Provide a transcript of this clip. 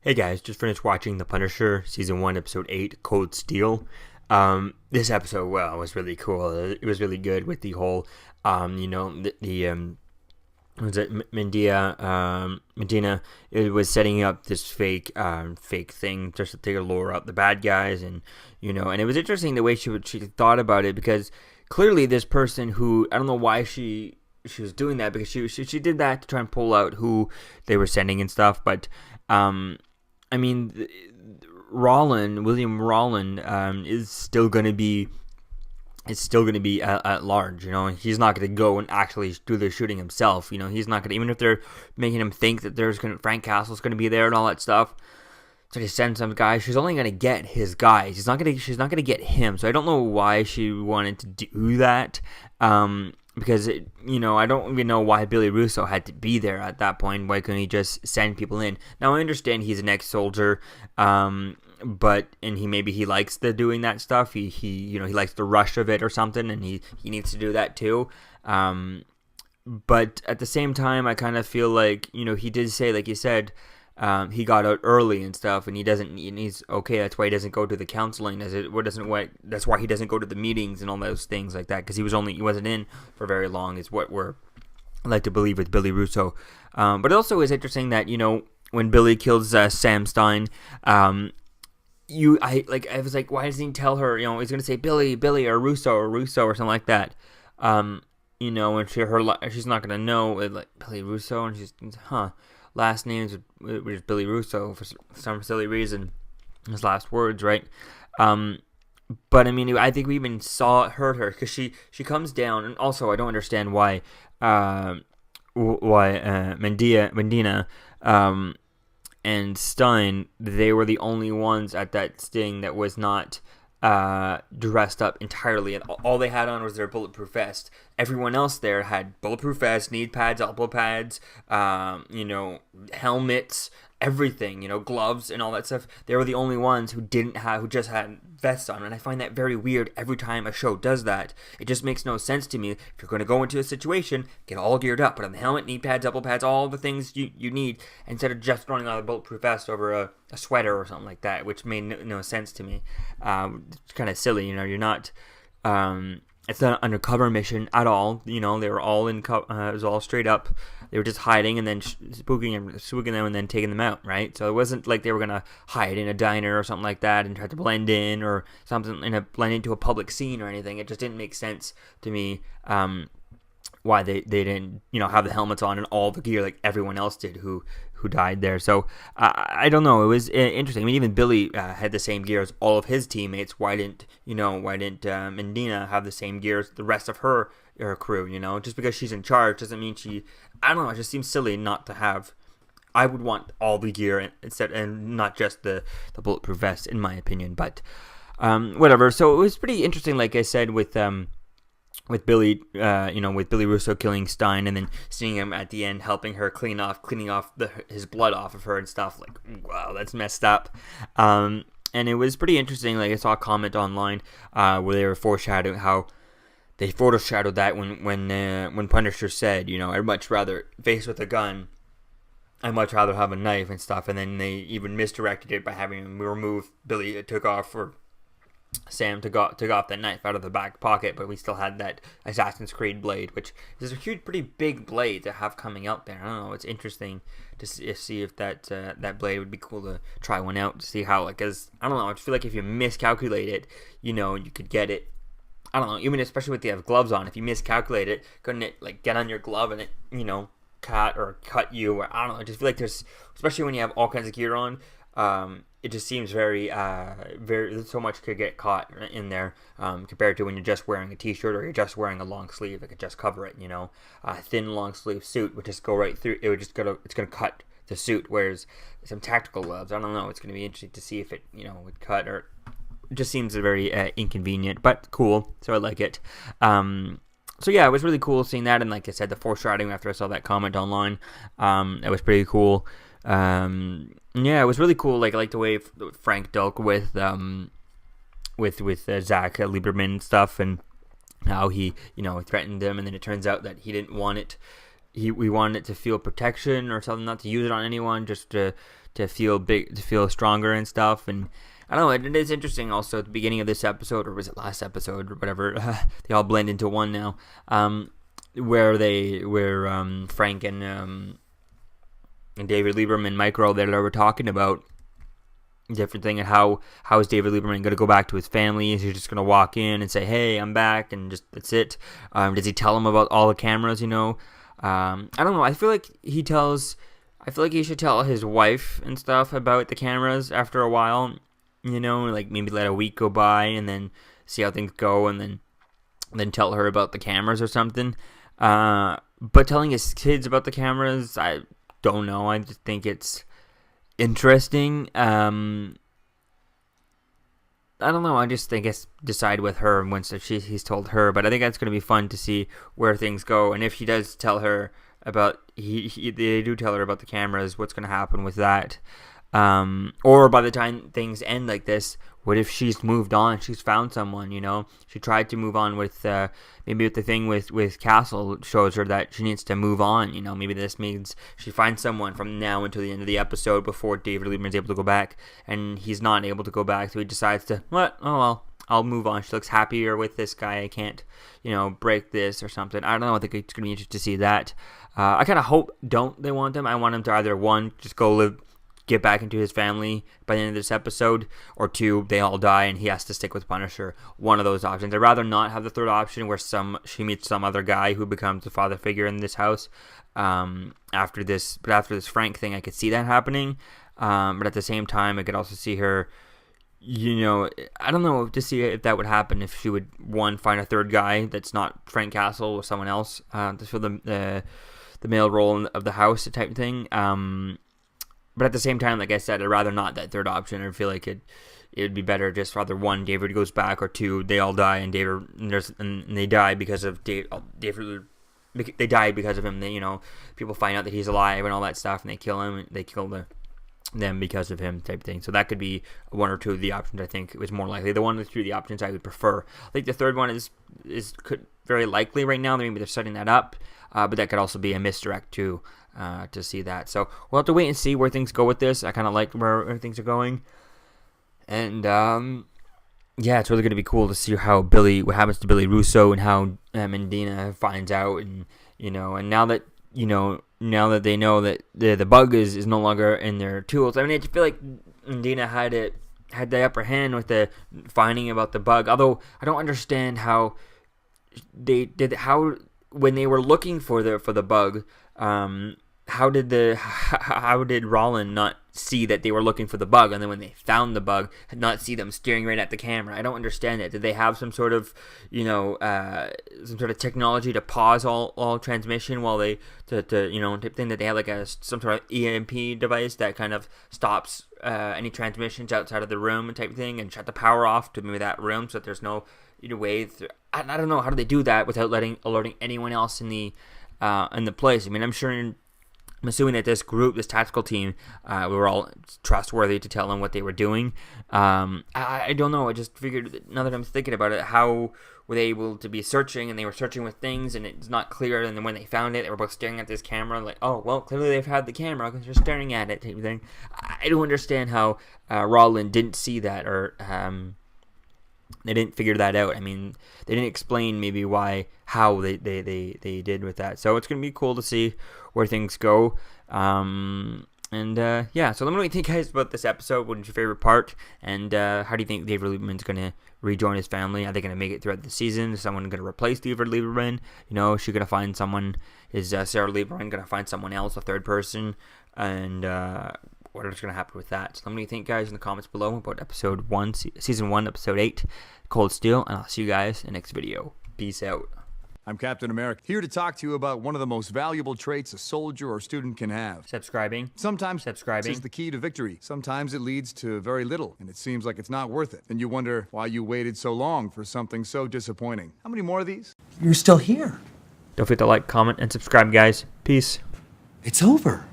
Hey guys, just finished watching The Punisher, Season 1, Episode 8, Cold Steel. This episode, well, was really cool. It was really good with the whole, was it Medina? It was setting up this fake thing just to lure out the bad guys, and it was interesting the way she thought about it, because clearly this person who, I don't know why she was doing that, because she did that to try and pull out who they were sending and stuff, but I mean, William Rollin, is still going to be at large. He's not going to go and actually do the shooting himself. He's not going to, even if they're making him think that Frank Castle's going to be there and all that stuff. So they send some guys. She's only going to get his guys. She's not going to get him. So I don't know why she wanted to do that. Because I don't even know why Billy Russo had to be there at that point. Why couldn't he just send people in? Now I understand he's an ex-soldier, but he likes the doing that stuff. He likes the rush of it or something, and he needs to do that too. But at the same time, I kind of feel like he did say, like you said, he got out early and stuff, and he's okay. That's why he doesn't go to the counseling. That's why he doesn't go to the meetings and all those things like that, because he wasn't in for very long, is what we're led to believe with Billy Russo. But it also is interesting that when Billy kills Sam Stein, I was like, why doesn't he tell her? He's gonna say Billy or Russo or something like that. And she's not gonna know, like, Billy Russo, and she's last names was Billy Russo for some silly reason. His last words, right? But I mean, I think we even heard her, because she comes down, and also I don't understand why Medina and Stein, they were the only ones at that sting that was not dressed up entirely, and all they had on was their bulletproof vest. Everyone else there had bulletproof vests, knee pads, elbow pads, helmets, everything, gloves and all that stuff. They were the only ones who just had vests on, and I find that very weird every time a show does that. It just makes no sense to me. If you're going to go into a situation, get all geared up, put on the helmet, knee pads, elbow pads, all the things you need, instead of just throwing on a bulletproof vest over a sweater or something like that, which made no sense to me. It's kind of silly, you're not... It's not an undercover mission at all. They were all it was all straight up. They were just hiding and then spooking them and then taking them out, right? So it wasn't like they were gonna hide in a diner or something like that and try to blend in or something, blend into a public scene or anything. It just didn't make sense to me. Why they didn't have the helmets on and all the gear like everyone else did who died there. So I don't know, it was interesting. I mean, even Billy had the same gear as all of his teammates. Why didn't Medina have the same gear as the rest of her crew? Just because she's in charge doesn't mean I don't know, it just seems silly not to have. I would want all the gear and not just the bulletproof vest, in my opinion, but whatever. So it was pretty interesting, like I said, with Billy, with Billy Russo killing Stein, and then seeing him at the end helping her cleaning off his blood off of her and stuff. Like, wow, that's messed up. And it was pretty interesting. Like, I saw a comment online where they were foreshadowing how they foreshadowed that when Punisher said, I'd much rather, faced with a gun, I'd much rather have a knife and stuff. And then they even misdirected it by having him remove Billy. It took off, or Sam took off that knife out of the back pocket, but we still had that Assassin's Creed blade, which is a huge, pretty big blade to have coming out there. I don't know, it's interesting to see if that blade would be cool to try one out to see how, because I don't know, I feel like if you miscalculate it, you could get it. I don't know, even especially with the gloves on, if you miscalculate it, couldn't it like get on your glove and it cut you? Or I don't know, I just feel like there's, especially when you have all kinds of gear on, it just seems very so much could get caught in there compared to when you're just wearing a t-shirt or you're just wearing a long sleeve that could just cover it. A thin long sleeve suit would just go right through. It's gonna cut the suit. Whereas some tactical gloves, I don't know. It's gonna be interesting to see if it would cut, or it just seems very inconvenient, but cool. So I like it. So yeah, it was really cool seeing that, and like I said, the foreshadowing after I saw that comment online, it was pretty cool. Yeah, it was really cool. Like, I like the way Frank dealt with Zach Lieberman and stuff, and how he threatened him, and then it turns out that he didn't want it. We wanted it to feel protection or something, not to use it on anyone, just to feel big, to feel stronger and stuff. And I don't know, it is interesting also at the beginning of this episode, or was it last episode, or whatever, they all blend into one now, where Frank and David Lieberman, Mike were all there, they were talking about different thing, and how is David Lieberman going to go back to his family? Is he just going to walk in and say, hey, I'm back, and just that's it? Does he tell them about all the cameras, I don't know, I feel like he should tell his wife and stuff about the cameras after a while, like maybe let a week go by and then see how things go, and then tell her about the cameras or something. But telling his kids about the cameras, I don't know, I just think it's interesting. I don't know, I just think it's decide with her once he's told her, but I think that's going to be fun to see where things go, and if he does tell her about, they do tell her about the cameras, what's going to happen with that. Or by the time things end like this, what if she's moved on, she's found someone, she tried to move on with, maybe with the thing with Castle shows her that she needs to move on, maybe this means she finds someone from now until the end of the episode before David Lieberman's able to go back, and he's not able to go back, so he decides to, oh well, I'll move on, she looks happier with this guy, I can't, break this or something. I don't know, I think it's going to be interesting to see that. I kind of hope they want him. I want him to either, one, just go get back into his family by the end of this episode, or two, they all die and he has to stick with Punisher. One of those options. I'd rather not have the third option where she meets some other guy who becomes the father figure in this house. After this Frank thing, I could see that happening. But at the same time, I could also see her, I don't know, to see if that would happen, if she would, one, find a third guy that's not Frank Castle or someone else to fill the male role of the house type thing. But at the same time, like I said, I'd rather not that third option. I feel like it would be better just rather, one, David goes back, or two, they all die and they die because of David. They died because of him. People find out that he's alive and all that stuff, and they kill him. They kill them because of him type thing. So that could be one or two of the options. I think is more likely. The one or two of the options I would prefer. I think the third one is could very likely right now. Maybe they're setting that up, but that could also be a misdirect too. To see that. So we'll have to wait and see where things go with this. I kind of like where things are going. And, it's really going to be cool to see what happens to Billy Russo, and how Medina finds out, and, and now that they know that the bug is no longer in their tools. I feel like Medina had the upper hand with the finding about the bug, although I don't understand how when they were looking for the bug, how did Rollin not see that they were looking for the bug, and then when they found the bug, not see them staring right at the camera? I don't understand it. Did they have some sort of technology to pause all transmission while they type thing, that they have like some sort of EMP device that kind of stops any transmissions outside of the room and type thing, and shut the power off to maybe that room so that there's no way. I don't know, how do they do that without alerting anyone else in the place? I'm assuming that this tactical team, we were all trustworthy to tell them what they were doing. I don't know. I just figured, now that I'm thinking about it, how were they able to be searching, and they were searching with things, and it's not clear, and then when they found it, they were both staring at this camera, like, oh, well, clearly they've had the camera because they're staring at it, type of thing. I don't understand how Rollin didn't see that, or they didn't figure that out. They didn't explain maybe how they did with that. So it's going to be cool to see where things go. So let me know what you think, guys, about this episode. What is your favorite part? And how do you think David Lieberman's going to rejoin his family? Are they going to make it throughout the season? Is someone going to replace David Lieberman? Is she going to find someone? Is Sarah Lieberman going to find someone else, a third person? And what is going to happen with that? So let me know what you think, guys, in the comments below about episode 1, season 1, episode 8, Cold Steel. And I'll see you guys in the next video. Peace out. I'm Captain America, here to talk to you about one of the most valuable traits a soldier or student can have. Subscribing. Sometimes subscribing is the key to victory. Sometimes it leads to very little, and it seems like it's not worth it. And you wonder why you waited so long for something so disappointing. How many more of these? You're still here. Don't forget to like, comment, and subscribe, guys. Peace. It's over.